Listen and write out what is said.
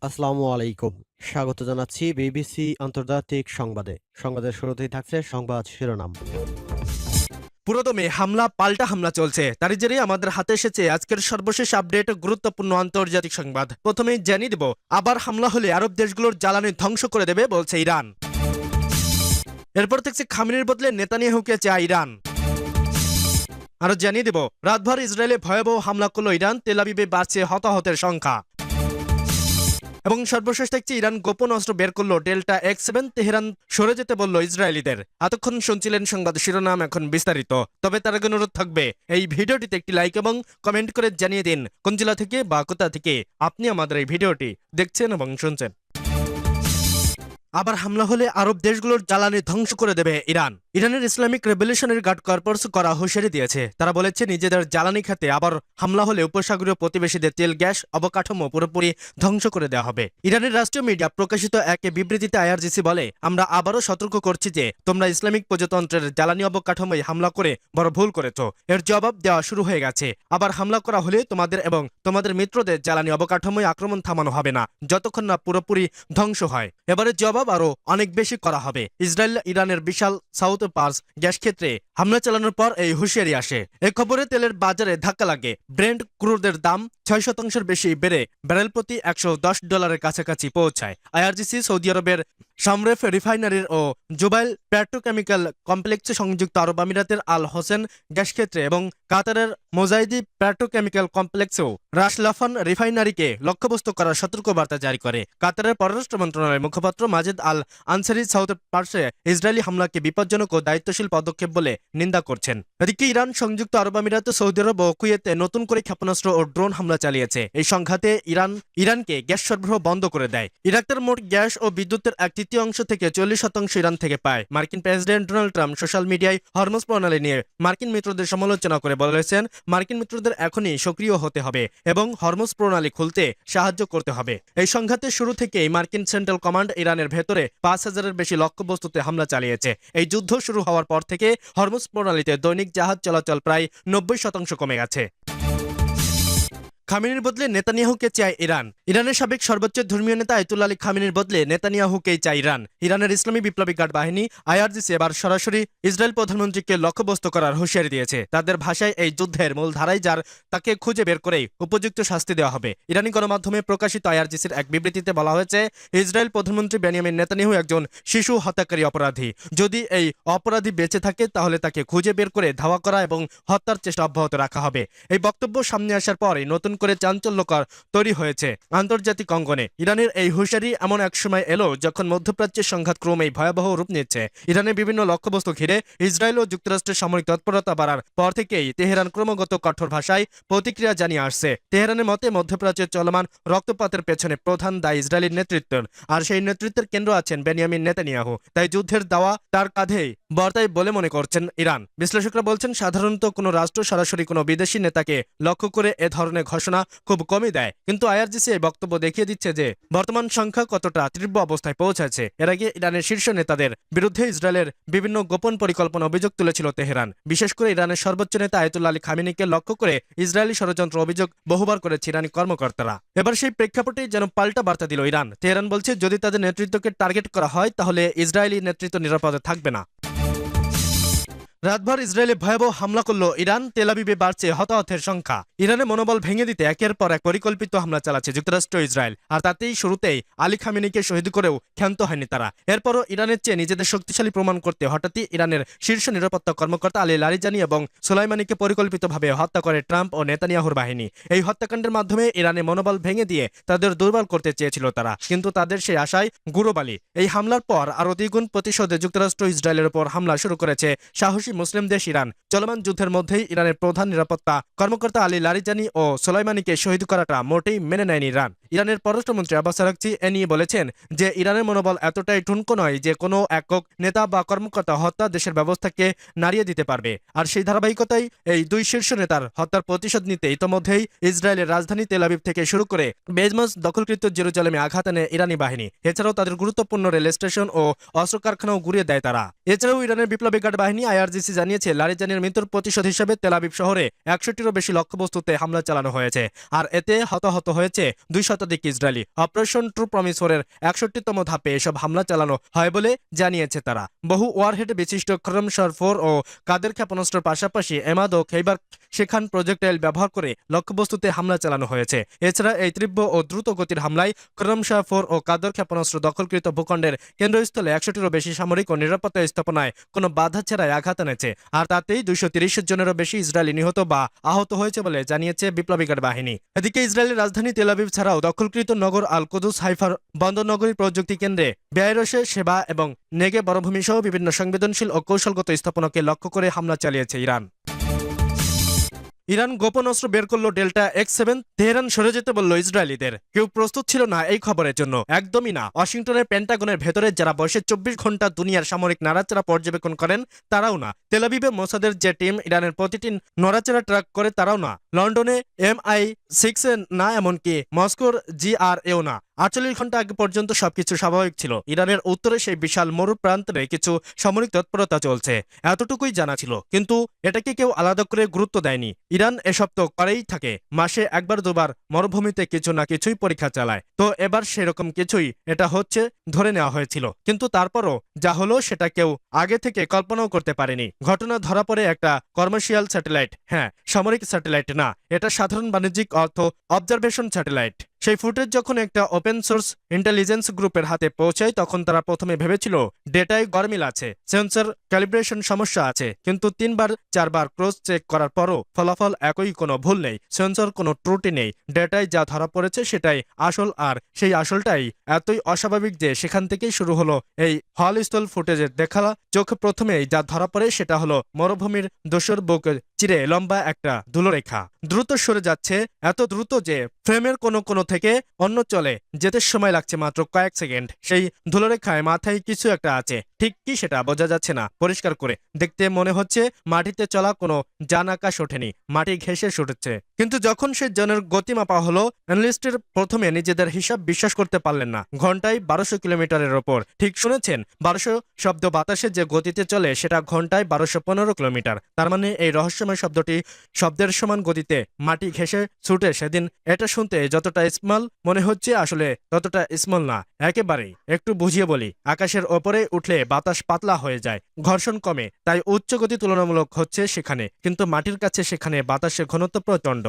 আসসালামু আলাইকুম। স্বাগত জানাচ্ছি বিবিসি আন্তর্জাতিক সংবাদের শুরুতেই থাকছে সংবাদ শিরোনাম। পুরোদমে হামলা পাল্টা হামলা চলছে, তারই জেরে আমাদের হাতে এসেছে আজকের সর্বশেষ আপডেট, গুরুত্বপূর্ণ আন্তর্জাতিক সংবাদ। প্রথমেই জানিয়ে দেব, আবার হামলা হলে আরব দেশগুলোর জ্বালানি ধ্বংস করে দেবে বলছে ইরান। এরপর দেখছি খামেনির বদলে নেতানিয়াহুকে চায় ইরান। আরো জানিয়ে দেব, রাতভর ইসরায়েলে ভয়াবহ হামলা করল ইরান, তেল আবিবে বাড়ছে হতাহতের সংখ্যা। এবং সর্বশেষ দেখছি ইরান গোপন অস্ত্র বের করলো ডেল্টা X7, তেহরান সরে যেতে বলল ইসরায়েলিদের। এতক্ষণ শুনছিলেন সংবাদ শিরোনাম, এখন বিস্তারিত। তবে তার আগে অনুরোধ থাকবে এই ভিডিওটিতে একটি লাইক এবং কমেন্ট করে জানিয়ে দিন কোন জেলা থেকে বা কোথা থেকে আপনি আমাদের এই ভিডিওটি দেখছেন এবং শুনছেন। আবার হামলা হলে আরব দেশগুলোর জ্বালানি ধ্বংস করে দেবে ইরান। ইরানের ইসলামিক রেভলিউশনারি গার্ড কর্পস করা হুঁশিয়ারি দিয়েছে। তারা বলেছে, নিজেদের জ্বালানি খাতে আবার হামলা হলে উপসাগরীয় প্রতিবেশীদের তেল গ্যাস অবকাঠামো পুরোপুরি ধ্বংস করে দেওয়া হবে। ইরানের রাষ্ট্রীয় মিডিয়া প্রকাশিত এক বিবৃতিতে IRGC বলে, আমরা আবারও সতর্ক করছি যে তোমরা ইসলামিক প্রজাতন্ত্রের জ্বালানি অবকাঠামোয় হামলা করে বড় ভুল করেছ। এর জবাব দেওয়া শুরু হয়ে গেছে। আবার হামলা করা হলে তোমাদের এবং তোমাদের মিত্রদের জ্বালানি অবকাঠামোয় আক্রমণ থামানো হবে না যতক্ষণ না পুরোপুরি ধ্বংস হয়। এবারে জবাব আরো অনেক বেশি করা হবে। ইসরায়েল ইরানের বিশাল সাউথ পার্স গ্যাস ক্ষেত্রে হামলা চালানোর পর এই হুঁশিয়ারি আসে। এই খবরে তেলের বাজারে ধাক্কা লাগে। ব্রেন্ট ক্রুডের দাম 6% বেশি বেড়ে ব্যারেল প্রতি $110 কাছাকাছি পৌঁছায়। IRGC সৌদি আরবের সামরেফ রিফাইনারির ও জুবাইল পেট্রোকেমিক্যাল কমপ্লেক্সে, সংযুক্ত আরব আমিরাতের আল হোসেন গ্যাস ক্ষেত্রে এবং কাতারের মোজাইদি পেট্রোকেমিক্যাল কমপ্লেক্সেও রাশলাফান রিফাইনারিকে লক্ষ্যবস্তু করার সতর্কবার্তা জারি করে। কাতারের পররাষ্ট্র মন্ত্রণালয়ের মুখপাত্র মাজেদ আল আনসারি সাউথ পার্সে ইসরায়েলি হামলাকে বিপজ্জনক ও দায়িত্বশীল পদক্ষেপ বলে নিন্দা করছেন। এদিকে ইরান সংযুক্ত আরব আমিরাত, সৌদি আরব ও কুয়েতে নতুন করে ক্ষেপণাস্ত্র ও ড্রোন হামলা চালিয়েছে। এই সংঘাতে ইরানকে গ্যাস সরবরাহ বন্ধ করে দেয়। ইরাকের মোট গ্যাস ও বিদ্যুতের 1/3 অংশ থেকে 40% ইরান থেকে পায়। মার্কিন প্রেসিডেন্ট ডোনাল্ড ট্রাম্প সোশ্যাল মিডিয়ায় হরমুজ প্রণালী নিয়ে মার্কিন মিত্রদের সমালোচনা করে বলেছেন, মার্কিন মিত্রদের এখনই সক্রিয় হতে হবে এবং হরমুজ প্রণালী খুলতে সাহায্য করতে হবে। এই সংঘাতের শুরু থেকেই মার্কিন সেন্ট্রাল কমান্ড ইরানের ভেতরে 5000-এর বেশি লক্ষ্যবস্তুতে হামলা চালিয়েছে। এই যুদ্ধ শুরু হওয়ার পর থেকে হরমুজ প্রণালীতে দৈনিক জাহাজ চলাচল প্রায় 90% কমে গেছে। খামেনির বদলে নেতানিয়াহুকে চায় ইরান। ইরানের সাবেক সর্বোচ্চ ধর্মীয় নেতা আয়াতুল্লাহ আলী খামেনির বদলে নেতানিয়াহুকেই চায় ইরান। ইরানের ইসলামী বিপ্লবী গার্ড বাহিনী IRGC এবার সরাসরি ইসরায়েল প্রধানমন্ত্রীকে লক্ষ্যবস্তু করার হুঁশিয়ারি দিয়েছে। তাদের ভাষায়, এই যুদ্ধের মূল ধারায় যার তাকে খুঁজে বের করেই উপযুক্ত শাস্তি দেওয়া হবে। ইরানি গণমাধ্যমে প্রকাশিত IRGCর এক বিবৃতিতে বলা হয়েছে, ইসরায়েল প্রধানমন্ত্রী বেনিয়ামিন নেতানিয়াহু একজন শিশু হত্যাকারী অপরাধী। যদি এই অপরাধী বেঁচে থাকে তাহলে তাকে খুঁজে বের করে ধাওয়া করা এবং হত্যার চেষ্টা অব্যাহত রাখা হবে। এই বক্তব্য সামনে আসার পরে নতুন করে চাঞ্চল্যকর তৈরি হয়েছে আন্তর্জাতিক অঙ্গনে। ইরানের এই হুঁশিয়ারি এমন এক সময় এলো যখন মধ্যপ্রাচ্যের সংঘাত ক্রমেই ভয়াবহ রূপ নিচ্ছে। ইরানের বিভিন্ন লক্ষ্যবস্তু ঘিরে ইসরায়েল ও যুক্তরাষ্ট্রের সামরিক তৎপরতা বাড়ার পর থেকেই তেহরান ক্রমাগত কঠোর ভাষায় প্রতিক্রিয়া জানিয়ে আসছে। তেহরানের মতে, মধ্যপ্রাচ্যের চলমান রক্তপাতের পেছনে প্রধান দায়ী ইসরায়েলের নেতৃত্ব, আর সেই নেতৃত্বের কেন্দ্র আছেন বেনিয়ামিন নেতানিয়াহু। তাই যুদ্ধের দাওয়া তার কাঁধেই বর্তায় বলে মনে করছেন ইরান। বিশ্লেষকরা বলছেন, সাধারণত কোনো রাষ্ট্র সরাসরি কোনো বিদেশি নেতাকে লক্ষ্য করে এ ধরনের ঘোষণা খুব কমই দেয়, কিন্তু IRGC এই বক্তব্য দেখিয়ে দিচ্ছে যে বর্তমান সংখ্যা কতটা তীব্র অবস্থায় পৌঁছেছে। এর আগে ইরানের শীর্ষ নেতাদের বিরুদ্ধে ইসরায়েলের বিভিন্ন গোপন পরিকল্পনা অভিযোগ তুলেছিল তেহরান। বিশেষ করে ইরানের সর্বোচ্চ নেতা আয়াতুল্লাহ আলী খামেনিকে লক্ষ্য করে ইসরায়েলি ষড়যন্ত্র অভিযোগ বহুবার করেছে ইরানি কর্মকর্তারা। এবার সেই প্রেক্ষাপটেই যেন পাল্টা বার্তা দিল ইরান। তেহরান বলছে, যদি তাদের নেতৃত্বকে টার্গেট করা হয় তাহলে ইসরায়েলি নেতৃত্ব নিরাপদে থাকবে না। রাতভর ইসরায়েলে ভয়াবহ হামলা করল ইরান, তেল আবিবে বাড়ছে হতাহতের সংখ্যা। ইরানের মনোবল ভেঙে দিতে একের পর এক পরিকল্পিত হামলা চালাচ্ছে যুক্তরাষ্ট্র ইসরায়েল, আর তাতেই শুরুতেই আলী খামেনিকে শহীদ করেও ক্ষান্ত হয়নি তারা। এরপরও ইরানের চেয়ে নিজেদের শক্তিশালী প্রমাণ করতে হঠাৎই ইরানের শীর্ষ নিরাপত্তা কর্মকর্তা আলী লারিজানি এবং সোলাইমানিকে পরিকল্পিতভাবে হত্যা করে ট্রাম্প ও নেতানিয়াহুর বাহিনী। এই হত্যাকাণ্ডের মাধ্যমে ইরানের মনোবল ভেঙে দিয়ে তাদের দুর্বল করতে চেয়েছিল তারা, কিন্তু তাদের সেই আশায় গুরুবালি। এই হামলার পর আরও দ্বিগুণ প্রতিশোধে যুক্তরাষ্ট্র ইসরায়েলের উপর হামলা শুরু করেছে সাহসী মুসলিম দেশ ইরান। চলমান যুদ্ধের মধ্যেই ইরানের প্রধান নিরাপত্তা কর্মকর্তা আলী লারিজানি ও সোলাইমানিকে শহীদ করাটা মোটেই মেনে নেয়নি ইরান। ইরানের পররাষ্ট্রমন্ত্রী আব্বাস আরাগচি এ নিয়ে বলেছেন যে ইরানের মনোবল এতটাই ঠুনকো নয় যে কোনো একক নেতা বা কর্মকর্তা হত্যা দেশের ব্যবস্থাকে নাড়িয়ে দিতে পারবে। আর সেই ধারাবাহিকতাই এই দুই শীর্ষ নেতার হত্যার প্রতিশোধ নিতে ইতোমধ্যেই ইসরায়েলের রাজধানী তেল আবিব থেকে শুরু করে বেজমস দখলকৃত জেরুজালেমে আঘাত আনে ইরানি বাহিনী। এছাড়াও তাদের গুরুত্বপূর্ণ রেল স্টেশন ও অস্ত্র কারখানাও গুড়িয়ে দেয় তারা। এছাড়াও ইরানের বিপ্লবী গার্ড বাহিনী IRGC জানিয়েছে, লারিজানির মৃত্যুর প্রতিশোধ হিসেবে তেল আবিব শহরে 100টিরও বেশি লক্ষ্যবস্তুতে হামলা চালানো হয়েছে, আর এতে হতাহত হয়েছে 200 শতাধিক ইসরায়েলি। অপারেশন ট্রু প্রমিসরের 61তম ধাপে এসব হামলা চালানো হয় বলে জানিয়েছে তারা। বহু ওয়ারহেড বিশিষ্ট খরমশার 4 ও কাদের ক্ষেপণাস্ত্রের পাশাপাশি এমাদ ও খেইবার সেখান প্রজেক্টাইল ব্যবহার করে লক্ষ্যবস্তুতে হামলা চালানো হয়েছে। এছাড়া এই তীব্র ও দ্রুত গতির হামলায় খরমশাহ 4 ও কাদের ক্ষেপণাস্ত্র দখলকৃত ভূখণ্ডের কেন্দ্রস্থলে 100টিরও বেশি সামরিক ও নিরাপত্তা স্থাপনায় কোনো বাধা ছাড়াই আঘাত এনেছে। আর তাতেই 230 জনেরও বেশি ইসরায়েলি নিহত বা আহত হয়েছে বলে জানিয়েছে বিপ্লবী গার্ড বাহিনী। এদিকে ইসরায়েলের রাজধানী তেল আবিব ছাড়াও দখলকৃত নগর আল কুদুস, হাইফার বন্দরনগরী প্রযুক্তি কেন্দ্রে, বেয়ারোশে, সেবা এবং নেগে বনভূমি সহ বিভিন্ন সংবেদনশীল ও কৌশলগত স্থাপনাকে লক্ষ্য করে হামলা চালিয়েছে ইরান। ইরান গোপন অস্ত্র বের করলো ডেল্টা X7। তেহরান সরে যেতে বলল ইসরায়েলিদের। কেউ প্রস্তুত ছিল না এই খবরের জন্য, একদমই না। ওয়াশিংটনের পেন্টাগনের ভেতরে যারা বসে 24 ঘন্টা দুনিয়ার সামরিক নাড়াচাড়া পর্যবেক্ষণ করেন তারাও না। তেল আবিবে মোসাদের যে টিম ইরানের প্রতিটি নড়াচড়া ট্র্যাক করে তারাও না। লন্ডনে MI6 না, এমনকি মস্কোর GRAও না। 48 ঘন্টা আগে পর্যন্ত সবকিছু স্বাভাবিক ছিল। ইরানের উত্তরে সেই বিশাল মরু প্রান্তরে কিছু সামরিক তৎপরতা চলছে, এতটুকুই জানা ছিল। কিন্তু এটাকে কেউ আলাদা করে গুরুত্ব দেয়নি। ইরান এসব তো করেই থাকে, মাসে একবার দুবার মরুভূমিতে কিছু না কিছুই পরীক্ষা চালায়। তো এবার সেরকম কিছুই এটা হচ্ছে ধরে নেওয়া হয়েছিল। কিন্তু তারপরও যা হলো সেটা কেউ আগে থেকে কল্পনাও করতে পারেনি। ঘটনা ধরা পড়ে একটা কমার্শিয়াল স্যাটেলাইট, হ্যাঁ সামরিক স্যাটেলাইট না, এটা সাধারণ বাণিজ্যিক অর্থ অবজারভেশন স্যাটেলাইট। সেই ফুটেজ যখন একটা ওপেন সোর্স ইন্টেলিজেন্স গ্রুপের হাতে পৌঁছায় তখন তারা প্রথমে ভেবেছিল ডেটায় গরমিল আছে, সেন্সর ক্যালিব্রেশন সমস্যা আছে। কিন্তু 3-4বার ক্রস চেক করার পরও ফলাফল একই, কোনো ভুল নেই, সেন্সর কোনো ত্রুটি নেই। ডেটায় যা ধরা পড়েছে সেটাই আসল, আর সেই আসলটাই এতই অস্বাভাবিক যে সেখান থেকেই শুরু হলো এই হলস্থল ফুটেজের দেখা। চোখ প্রথমেই যা ধরা পড়ে সেটা হলো মরুভূমির দোসর বুক চিরে লম্বা একটা ধুলোরেখা দ্রুত সরে যাচ্ছে, এত দ্রুত যে ফ্রেমের কোনো থেকে অন্য চলে যেতে সময় লাগছে মাত্র কয়েক সেকেন্ড। সেই ধুলোরেখায় মাথায় কিছু একটা আছে, ঠিক কি সেটা বোঝা যাচ্ছে না পরিষ্কার করে। দেখতে মনে হচ্ছে মাটিতে চলা কোনো যান আকাশ ওঠেনি, মাটি ঘেঁষে ছুটেছে। কিন্তু যখন সে যানের গতি মাপা হলো, অ্যানালিস্টের প্রথমে নিজেদের হিসাব বিশ্বাস করতে পারলেন না। ঘন্টায় 1200 কিলোমিটারের ওপর, ঠিক শুনেছেন, 1200 শব্দ বাতাসে যে গতিতে চলে সেটা ঘন্টায় 1215 কিলোমিটার। তার মানে এই রহস্যময় শব্দটি শব্দের সমান গতিতে মাটি ঘেঁষে ছুটে। সেদিন এটা শুনতে যতটা স্মল মনে হচ্ছে আসলে ততটা স্মল না একেবারেই। একটু বুঝিয়ে বলি, আকাশের ওপরে উঠলে বাতাস পাতলা হয়ে যায়, ঘর্ষণ কমে, তাই উচ্চ গতি তুলনামূলক হচ্ছে সেখানে। কিন্তু মাটির কাছে সেখানে বাতাসের ঘনত্ব প্রচণ্ড।